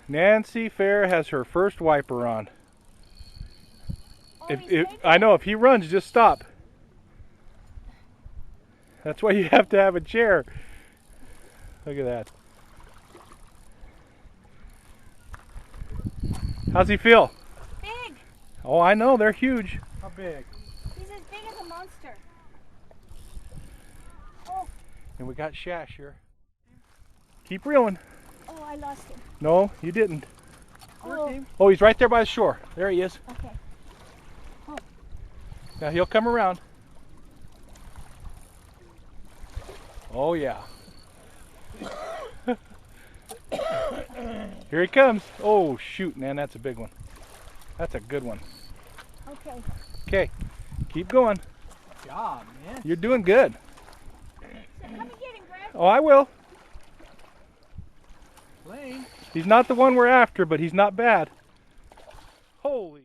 Nancy Fair has her first wiper on. Oh, I know, if he runs, just stop. That's why you have to have a chair. Look at that. How's he feel? Big. Oh, I know, they're huge. How big? He's as big as a monster. Oh. And we got Shash here. Keep reeling. Oh, I lost him. No, you didn't. Oh. Oh, he's right there by the shore. There he is. Okay. Oh. Now he'll come around. Oh yeah. Here he comes. Oh shoot, man, that's a big one. That's a good one. Okay. Okay, keep going. Good job, man. You're doing good. So come and get him, Greg. Oh, I will. Lane. He's not the one we're after, but he's not bad. Holy.